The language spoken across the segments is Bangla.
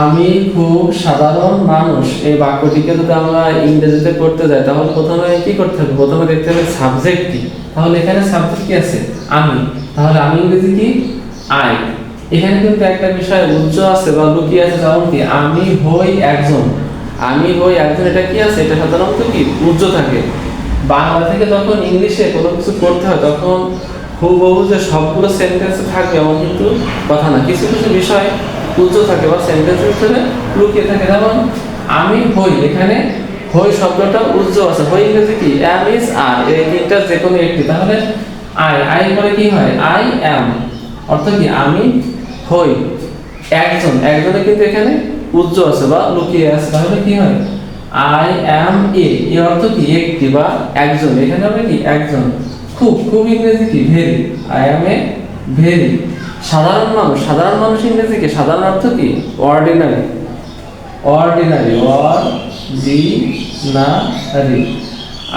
আমি খুব সাধারণ মানুষ, এই বাক্যটিকে যদি আমরা ইংরেজিতে করতে যাই তাহলে প্রথমে কি করতে হবে? প্রথমে দেখতে হবে সাবজেক্ট কি। তাহলে এখানে সাবজেক্ট কি আছে? আমি। তাহলে আমি ইংরেজি কি? আই। এখানে কিন্তু একটা বিষয় উজ্জ্ব আছে বা লুকিয়ে আছে, যেমন কি আমি হই একজন। আমি হই একজন, এটা কি আছে? এটা সাধারণত কি উজ্জ্ব থাকে। বাংলা থেকে যখন ইংলিশে কোনো কিছু করতে হয় তখন হুবহু যে সবগুলো সেন্টেন্সে থাকবে এমন কিন্তু কথা না। কিছু কিছু বিষয় উজ্জ্ব থাকে বা সেন্টেন্সের ভিতরে লুকিয়ে থাকে। যেমন আমি হই, এখানে হই শব্দটা উজ্জ্ব আছে। হই ইংরেজি কি? অ্যাম ইজ আর, এই তিনটা যে কোনো একটি। তাহলে আই পরে কি হয়? I am. অর্থ কি? আমি হই একজন। একজনে কিন্তু এখানে উজ্জ্ব আছে বা লুকিয়ে আছে। তাহলে কি হয়? আই অ্যাম এ। এর অর্থ কি? একটি বা একজন। এখানে হবে কি? একজন। খুব। খুব ইংরেজি কি? Very. I am a very. সাধারণ মানুষ। সাধারণ মানুষ ইংরেজি কি? সাধারণ অর্থ কি? Ordinary. Ordinary. Ordinary.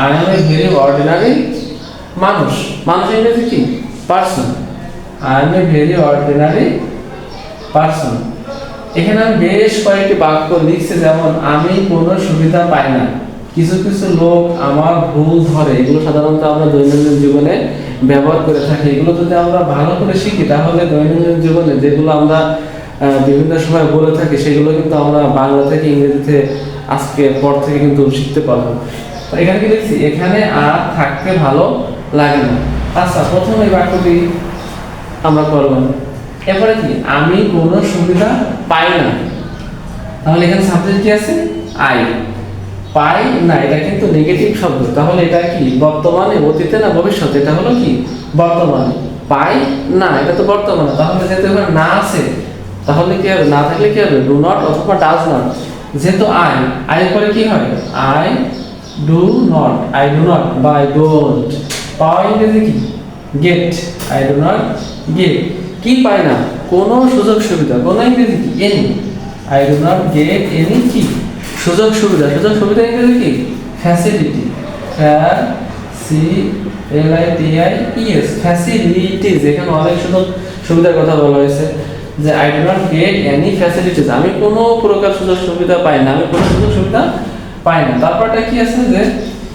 I am a very ordinary মানুষ। মানুষ ইংরেজি কি? Person. I M a very ordinary person. এখানে আমি বেশ কয়েকটি বাক্য লিখছি, যেমন আমি কোনো সুবিধা পাই না, কিছু কিছু লোক আমার ভুল ধরে। এগুলো সাধারণত আমরা দৈনন্দিন জীবনে ব্যবহার করে থাকি। এগুলো যদি আমরা ভালো করে শিখি তাহলে দৈনন্দিন জীবনে যেগুলো আমরা বিভিন্ন সময় বলে থাকি সেগুলো কিন্তু আমরা বাংলা থেকে ইংরেজিতে আজকের পর থেকে কিন্তু শিখতে পারবো। এখানে কি লিখছি? এখানে আর থাকতে ভালো লাগে না। আচ্ছা, প্রথম এই বাক্যটি আমরা করলাম। এরপরে কি? আমি কোনো সুবিধা পাই না। তাহলে এখানে সাবজেক্ট কি আছে? আই। পাই না, এটা কিন্তু নেগেটিভ শব্দ। তাহলে এটা কি? বর্তমানে, অতীতে না ভবিষ্যতে? এটা হলো কি? বর্তমানে। পাই না, এটা তো বর্তমানে। তাহলে যেহেতু এখানে না আছে তাহলে কি হবে? না থাকলে কি হবে? ডু নট অথবা ডাজ নট। যেহেতু আই পরে কি হয়? I do not. I do not বা আই ডোন্ট। পাওয়া ইংরেজি কি? Get. I do not get. কি পাই না? কোনো সুযোগ সুবিধা। কোনো ইংরেজি কি? Any. I do not get any কি? সুযোগ সুবিধা। সুযোগ সুবিধা ইংরেজি কি? ফ্যাসিলিটি। ফ্যাসিলিটিস। এখানে অনেক সুযোগ সুবিধার কথা বলা হয়েছে, যে I do not get any facilities. আমি কোনো প্রকার সুযোগ সুবিধা পাই না, আমি কোনো সুযোগ সুবিধা পাই না। তারপরটা কি আছে? যে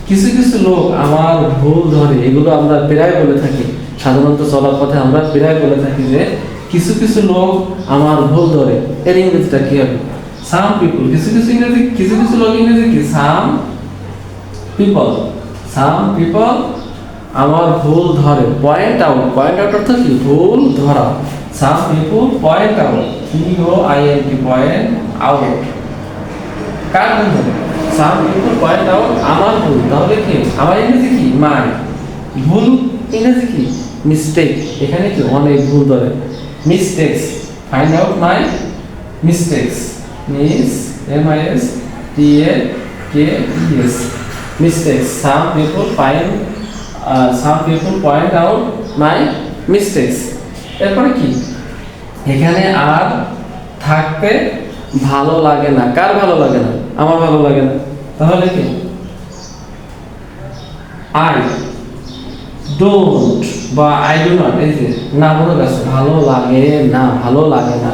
কিছু কিছু লোক আমার ভুল ধরে। এগুলো আমরা প্রায় বলে থাকি, সাধারণত চলার পথে আমরা প্রায় বলে থাকি যে কিছু কিছু লোক আমার ভুল ধরে। এর ইংরেজিটা কি হবে? Some people. কিছু কিছু ইংরেজি, কিছু কিছু লোক ইংরেজি কি? Some people. সাম পিপল আমার ভুল ধরে। Point out. পয়েন্ট আউট অর্থ কি? ভুল ধরা। Some people point out. POINT point out. কার ভুল ধরে? সাম পিপল পয়েন্ট আউট আমার ভুল। তাহলে কি? আমার ইংরেজি কি? মাই। ভুল ইংরেজি কি? মিস্টেক। এখানে কি? অনেক ভুল ধরে। Mistakes. Find out my mistakes. MISTAKES mistakes. Some people point out my mistakes. এরপরে কি? এখানে আর থাকতে ভালো লাগে না। কার ভালো লাগে না? আমার ভালো লাগে না। তাহলে কি? আই ডোন্ট বা আই ডু নট। এই যে না বলে গেছে, ভালো লাগে না, ভালো লাগে না।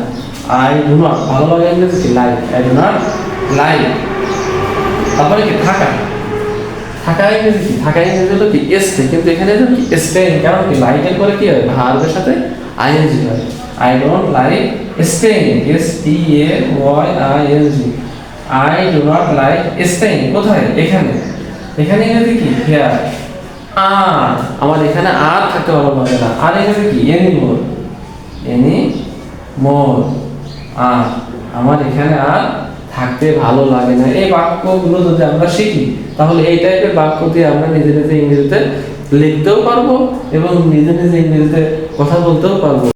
I do not. ভালো লাগে ইংরেজি কি? Like. I do not like. তারপরে কি? থাকা। থাকা ইংরেজি কি? থাকা ইংরেজি হলো কি? স্টে। কিন্তু এখানে হলো কি? স্টেইং। কারণ কি? লাইকের পরে কি হয়? ভার্বের সাথে আইএনজি হয়। I don't like staying. STAYING। I do not like staying. কোথায়? এখানে। এখানে ইংরেজি কি? হিয়ার। আর আমার এখানে আর থাকতে ভালো লাগে না। আর ইংরেজি কি? এনিমোর। এনিমোর। আর আমার এখানে আর থাকতে ভালো লাগে না। এই বাক্যগুলো যদি আমরা শিখি তাহলে এই টাইপের বাক্য দিয়ে আমরা নিজে নিজে ইংরেজিতে লিখতেও পারবো এবং নিজে নিজে ইংরেজিতে কথা বলতেও পারবো।